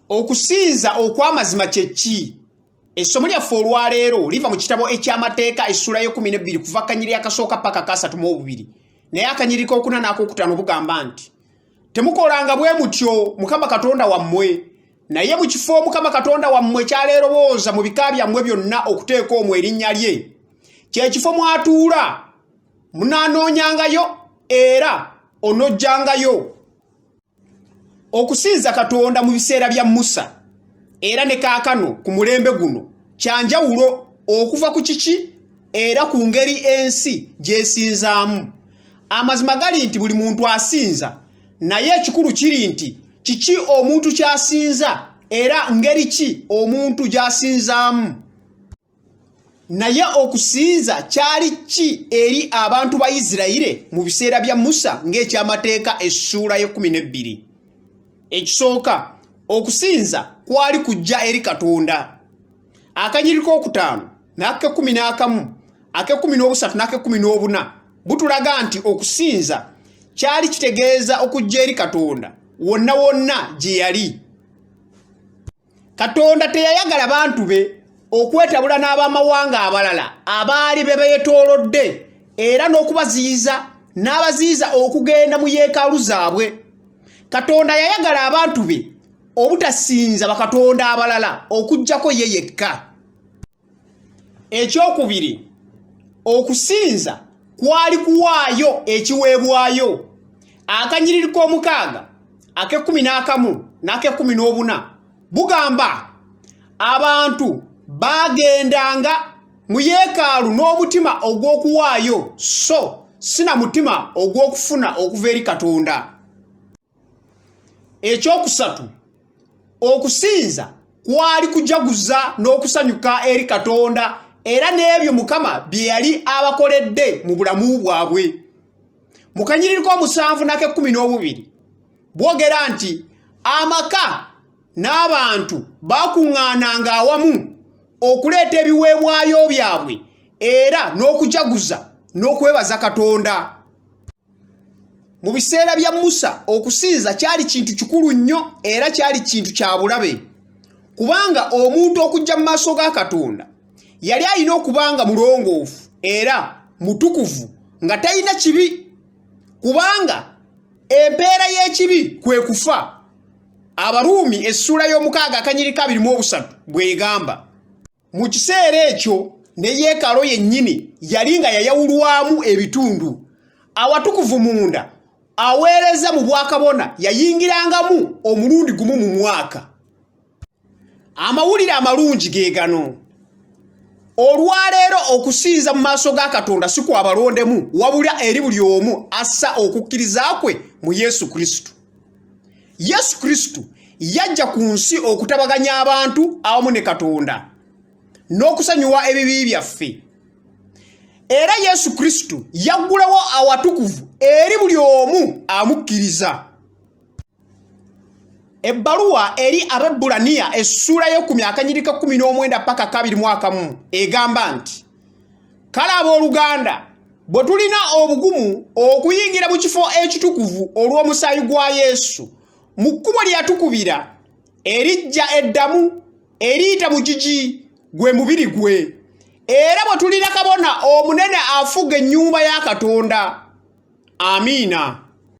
Okusinza okw'amazima kye ki? Essomo lyaffe olwaleero liva mu kitabo eky'amateeka essula y'e12 kuva akanyiri akasooka paka ka32 naye akanyiri k'okuna n'akokutaano bugamba nti temukolanga bwe mutyo Mukama Katonda wammwe naye mu kifo Mukama Katonda wammwe kyaleerowooza mu bika byammwe byonna okuteeka omwo erinnya lye kye kifo mwatuula munaanoonyangayo era onojjangayo okusinza Katonda mu biseera bya Musa era ne kaakano ku mulembe guno kyanjawulo okuva ku kiki era ku ngeri ensi gyesinzaamu. Amazima gali nti buli muntu asinza naye ekikulu kiri nti kiki omuntu kyasinza era ngeri ki omuntu gyasinzaamu. Naye okusinza kyali ki eri abantu ba Isirayiri mu biseera bya Musa ng'ekyamateeka essula y'e12? Ekisooka okusinza kwali kujja eri Katonda. Akanyiri k'okutaano n'ake11 ake13 n'ake14 butulaga nti okusinza kyali kitegeeza okujja eri Katonda wonna wonna gye yali. Katonda teyayagala bantu be okwetabula n'abamawanga abalala abaali bebeetoolodde era n'okubaziyiza n'abaziyiza okugenda mu yeekaalu zaabwe. Katonda yayagala abantu be obutasinza bakatonda abalala okujjako ye yekka. Ekyokubiri, okusinza kwali kuwaayo ekiweebwayo. Akanyiriri k'omukaaga ake11 n'ake14 bugamba abantu bagendanga mu yeekaalu n'omutima ogw'okuwaayo so sina mutima ogw'okufuna okuva eri Katonda. Ekyokusatu, okusinza kwali kujaguza n'okusanyuka eri Katonda era n'ebyo Mukama bye yali abakoledde mu bulamu bwabwe. Mu kanyiriri k'omusanvu n'ake12 bwogera nti amaka n'abantu bakuŋŋaananga awamu okuleeta ebiweebwayo byabwe era n'okujaguza n'okwebaza Katonda. Mu biseera bya Musa okusinza kyali kintu kikulu nnyo era kyali kintu kya bulabe kubanga omuntu okujja mu maaso ga Katonda yali alina okubanga mulongoofu era mutukuvu nga talina kibi kubanga empeera y'ekibi kwe kufa. Abaruumi essula y'omukaaga akanyiri 23 bw'egamba. Mu kiseera ekyo ne yeekalo yennyini yali nga yayawulwamu ebitundu. Awatukuvu munda aweereza mu bwakabona yayingirangamu omulundi gumu mu mwaka. Amawulire amalungi ge gano. Olwaleero okusinza mu maaso ga Katonda si kwa balondemu wabula eri buli omu assa okukkiriza kwe mu Yesu Kristo. Yesu Kristo yajja ku nsi okutabaganya abantu awamu ne Katonda n'okusonyiwa ebibi byaffe. Era Yesu Kristo yaggulawo awatukuvu eri buli omu amukkiriza. Ebbaluwa eri Abaebbulaniya essula y'ekumi akanyiri ka 19 paka 21 egamba nti kale abooluganda bwe tulina obugumu okuyingira mu kifo ekitukuvu olw'omusaayi gwa Yesu mu kkubo lyatukubira erijja eddamu eriyita mu gigi gwe mubiri gwe era bwe tulina kabona omunene afuga ennyumba ya Katonda. Amiina.